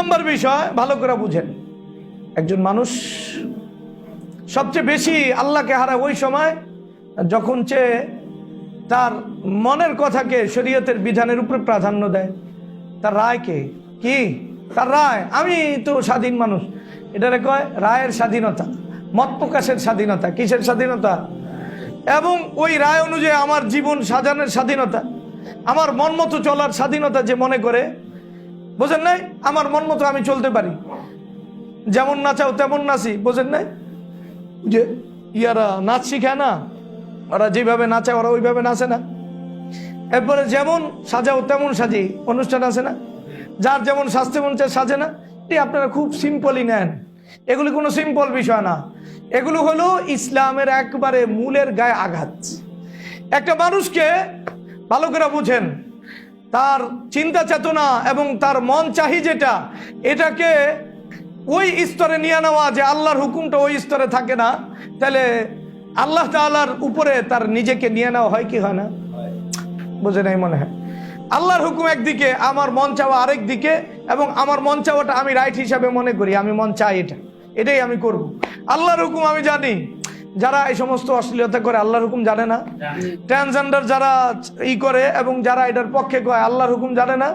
নম্বর বিষয় ভালো করে বুঝেন, একজন মানুষ সবচেয়ে বেশি আল্লাহকে হারায় ওই সময় যখন সে তার মনের কথাকে শরীয়তের বিধানের উপরে প্রাধান্য দেয়। তার রায়কে কি, তার রায়, আমি তো স্বাধীন মানুষ, এটারে কয় রায়ের স্বাধীনতা, মত প্রকাশের স্বাধীনতা। কিসের স্বাধীনতা? এবং ওই রায় অনুযায়ী আমার জীবন সাজানোর স্বাধীনতা, আমার মন মতো চলার স্বাধীনতা যে মনে করে, বোঝেন নাই? আমার মন মতো আমি চলতে পারি, যেমন নাচাও তেমন নাচি, বোঝেন নাই? যে ইয়ারা নাচ শিখায় না, ওরা যেভাবে নাচে ওরা ওইভাবে নাচে না। এরপরে যেমন সাজাও তেমন সাজি, অনুষ্ঠান আছে না, যার যেমন সাজতে মন চায় সাজে না। এই আপনারা খুব সিম্পলই নেন, এগুলি কোনো সিম্পল বিষয় না, এগুলো হলো ইসলামের একবারে মূলের গায়ে আঘাত। একটা মানুষকে ভালো করে বুঝেন, তার চিন্তা চেতনা এবং তার মন চাহি যেটা, এটাকে ওই স্তরে নিয়ে নেওয়া, যে আল্লাহর হুকুমটা ওই স্তরে থাকে না, তাহলে আল্লাহ তাআলার উপরে তার নিজেকে নিয়ে নেওয়া হয় কি হয় না? বুঝে নাই মনে হয়? আল্লাহর হুকুম একদিকে, আমার মন চাওয়া আরেক দিকে, এবং আমার মন চাওয়াটা আমি রাইট হিসাবে মনে করি, আমি মন চাই এটাই আমি করব। আল্লাহর হুকুম আমি জানি। যারা এই সমস্ত অশ্লীলতা করে আল্লাহর হুকুম জানে না, ট্রান্সজেন্ডার যারা করে এবং যারা এটার পক্ষে কয় আল্লাহর হুকুম জানে না,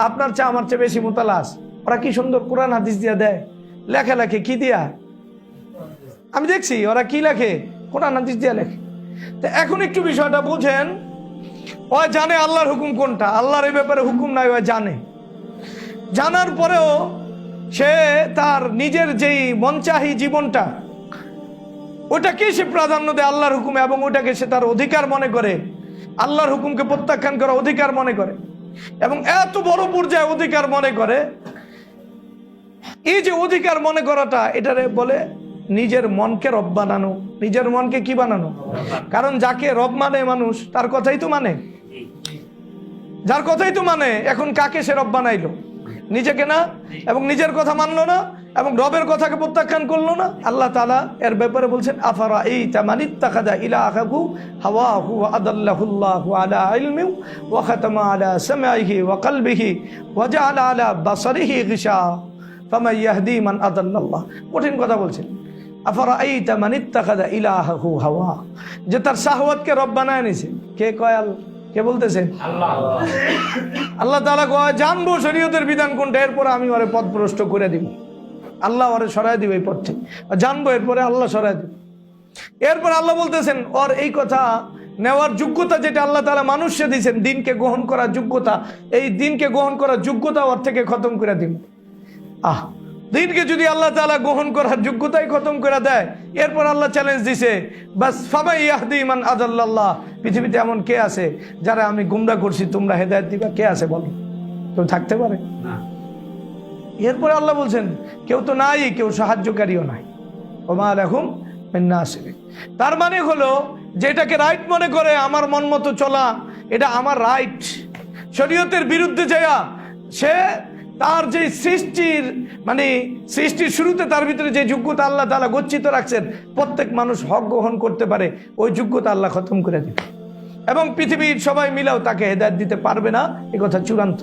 আপনার চেয়ে আমার চেয়ে বেশি মুতালা আছে। ওরা কি সুন্দর কোরআন হাদিস দিয়া দেয়, লেখে লেখে কি দিয়া, আমি দেখছি ওরা কি লেখে, কোরআন হাদিস দিয়া লেখে। তো এখন একটু বিষয়টা বুঝেন, ও জানে আল্লাহর হুকুম কোনটা, আল্লাহর এই ব্যাপারে হুকুম নাই, ও জানে। জানার পরেও সে তার নিজের যেই মনচাহি জীবনটা, ওটাকে সে প্রাধান্য দেয় আল্লাহর হুকুমে, এবং ওটাকে সে তার অধিকার মনে করে, আল্লাহর হুকুমকে প্রত্যাখ্যান করা অধিকার মনে করে, এবং এত বড় পর্যায়ে অধিকার মনে করে। এই যে অধিকার মনে করাটা, এটারে বলে নিজের মনকে রব বানানো। নিজের মনকে কি বানানো? কারণ যাকে রব মানে মানুষ, তার কথাই তো মানে, যার কথাই তো মানে। এখন কাকে সে রব বানাইলো? নিজেকে না, এবং নিজের কথা মানলো না, এবং রবের কথাকে প্রত্যাখ্যান করলো না। আল্লাহ তাআলা এর ব্যাপারে বলছেন, আফারাআইতা মান ইত্তাখাযা ইলাহাহু হাওয়াহু ওয়া আদাল্লাহুল্লাহু আলা ইলমিন ওয়া খাতামা আলা সামঈহি ওয়া কলবিহি ওয়া জাআলা আলা বাসারিহি গিশা ফামান ইয়াহদি মান আদাল্লাল্লাহ। কঠিন কথা বলছেন। আফারাআইতা মান ইত্তাখাযা ইলাহাহু হাওয়া, যে তার শাহওয়াতকে রব বানায় নিছে। কে কয়? কে বলতেছে? আল্লাহ। আল্লাহ তাআলা কয়, জানবো শরীয়তের বিধান কোনটা, এরপর আমি ওরে পথভ্রষ্ট করে দিব। আল্লাহ ওরে সরাই দিব এই পথ থেকে, জানবো, এরপরে আল্লাহ সরাই দিব। এরপর আল্লাহ বলতেছেন, ওর এই কথা নেওয়ার যোগ্যতা যেটা আল্লাহ তাআলা মানুষকে দিয়েছেন, দিনকে গ্রহণ করার যোগ্যতা, এই দিনকে গ্রহণ করার যোগ্যতা ওর থেকে খতম করে দিব। দিনকে যদি আল্লাহ তাআলা গ্রহণ করার যোগ্যতাই খতম করে দেয়, এরপর আল্লাহ চ্যালেঞ্জ দিছে, বাস ফামান ইয়াহদি মান আদাল্লাল্লাহ। পৃথিবীতে এমন কে আছে যারা আমি গুমরাহ করছি, তোমরা হেদায়েত দিবা? কে আছে বলো? কেউ থাকতে পারে না। এরপরে আল্লাহ বলছেন, কেউ তো নাই, কেউ সাহায্যকারীও নাই। ওমা লাহুম মিন নাসির। তার মানে হলো, যেটাকে রাইট মনে করে আমার মন মতো চলা, এটা আমার রাইট। শরীয়তের বিরুদ্ধে যায়া সে তার যে সৃষ্টির সৃষ্টির শুরুতে তার ভিতরে যে যোগ্যতা আল্লাহ তাআলা গচ্ছিত রাখছেন, প্রত্যেক মানুষ হক গ্রহণ করতে পারে, ওই যোগ্যতা আল্লাহ খতম করে দেবে, এবং পৃথিবীর সবাই মিলেও তাকে হেদায়েত দিতে পারবে না, এ কথা চূড়ান্ত।